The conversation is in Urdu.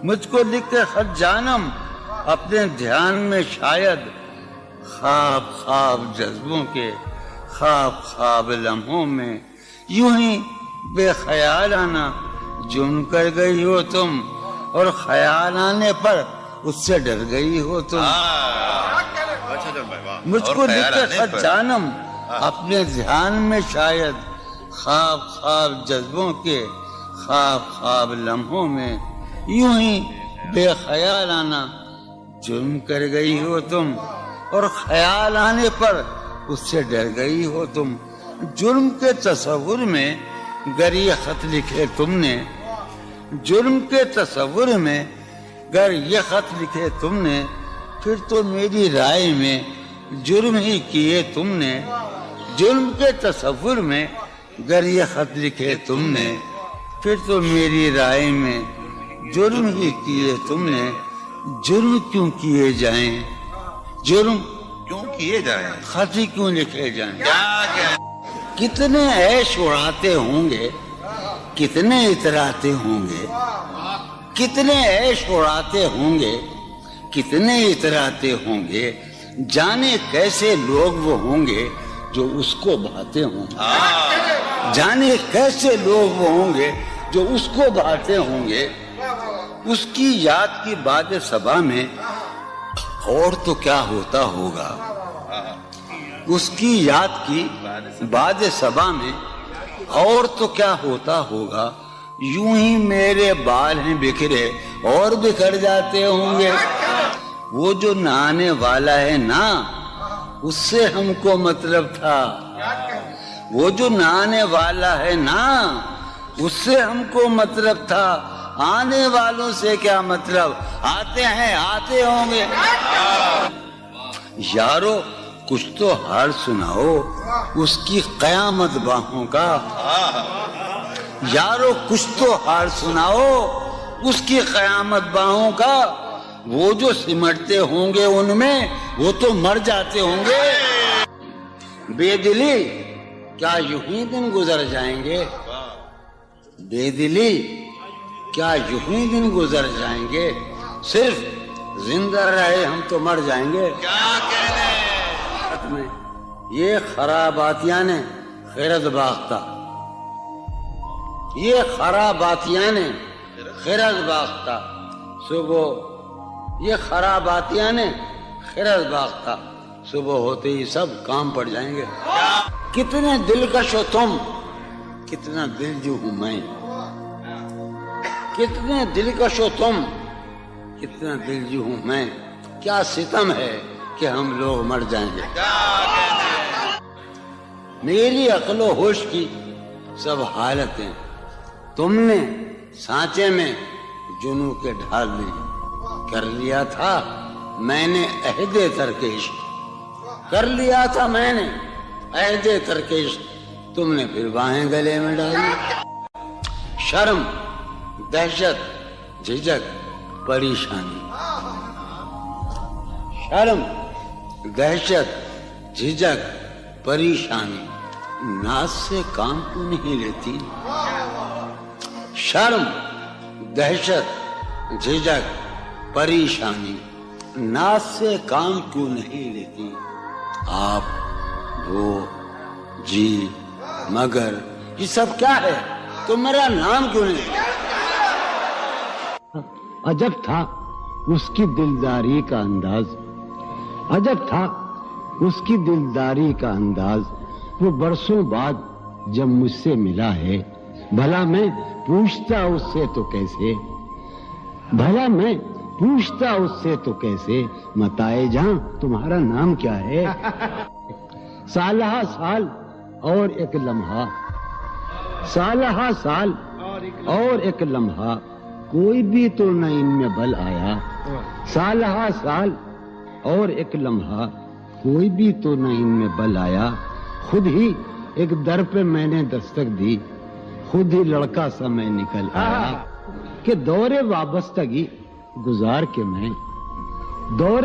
مجھ کو لکھ کے خط جانم اپنے دھیان میں شاید خواب خواب جذبوں کے خواب خواب لمحوں میں یوں ہی بے خیال آنا جم کر گئی ہو تم اور خیال آنے پر اس سے ڈر گئی ہو تم مجھ کو لکھ کے خط جانم اپنے دھیان میں شاید خواب خواب جذبوں کے خواب خواب لمحوں میں یوں ہی بے خیال آنا جرم کر گئی ہو تم اور خیال آنے پر اس سے ڈر گئی ہو تم جرم کے تصور میں گر یہ خط لکھے تم نے جرم کے تصور میں گر یہ خط لکھے تم نے پھر تو میری رائے میں جرم ہی کیے تم نے جرم کے تصور میں گر یہ خط لکھے تم نے پھر تو میری رائے میں جرم ہی کیے تم نے جرم کیوں کیے جائیں جرم کیوں کیے جائیں خط ہی کیوں لکھے جائیں کتنے عیش اڑاتے ہوں گے کتنے اتراتے ہوں گے کتنے عیش اڑاتے ہوں گے کتنے اتراتے ہوں گے جانے کیسے لوگ وہ ہوں گے جو اس کو بھاتے ہوں گے جانے کیسے لوگ وہ ہوں گے جو اس کو بھاتے ہوں گے اس کی یاد کی باد صبا میں اور تو کیا ہوتا ہوگا اس کی یاد کی باد صبا میں اور تو کیا ہوتا ہوگا یوں ہی میرے بال ہیں بکھرے اور بکھر جاتے ہوں گے وہ جو نہانے والا ہے نا اس سے ہم کو مطلب تھا وہ جو نہانے والا ہے نا اس سے ہم کو مطلب تھا آنے والوں سے کیا مطلب آتے ہیں آتے ہوں گے یارو کچھ تو حال سناؤ اس کی قیامت باہوں کا یارو کچھ تو حال سناؤ اس کی قیامت باہوں کا وہ جو سمٹتے ہوں گے ان میں وہ تو مر جاتے ہوں گے بے دلی کیا یوں ہی دن گزر جائیں گے بے دلی کیا یوں ہی دن گزر جائیں گے صرف زندہ رہے ہم تو مر جائیں گے میں یہ خراباتیاں نے خیرت باختہ یہ خراباتیاں نے خیرت باختہ صبح یہ خراباتیاں نے خیرت باختہ صبح ہوتے ہی سب کام پڑ جائیں گے کتنے دلکش ہو تم کتنا دل جو ہوں میں کتنے دلکش ہو تم کتنا دل جو ہوں میں کیا ستم ہے کہ ہم لوگ مر جائیں گے میری عقل و ہوش کی سب حالتیں تم نے سانچے میں جنوں کے ڈھال میں کر لیا تھا میں نے عہد ترکش کر لیا تھا میں نے عہد ترکش تم نے پھر باہیں گلے میں ڈالی شرم دہشت جھجک پریشانی شرم دہشت جھجک پریشانی ناز سے کام کیوں نہیں لیتی شرم دہشت جھجک پریشانی ناز سے کام کیوں نہیں لیتی آپ وہ جی مگر یہ سب کیا ہے تو میرا نام کیوں نہیں عجب تھا اس کی دلداری کا انداز عجب تھا اس کی دلداری کا انداز وہ برسوں بعد جب مجھ سے ملا ہے بھلا میں پوچھتا اس سے تو کیسے بھلا میں پوچھتا اس سے تو کیسے متائے جہاں تمہارا نام کیا ہے سالہ سال اور ایک لمحہ سالہ سال اور ایک لمحہ کوئی بھی تو نہ ان میں بل آیا سالہ سال اور ایک لمحہ کوئی بھی تو نہ ان میں بل آیا خود ہی ایک در پہ میں نے دستک دی خود ہی لڑکا سا میں نکل آیا کہ دور وابستگی گزار کے میں دور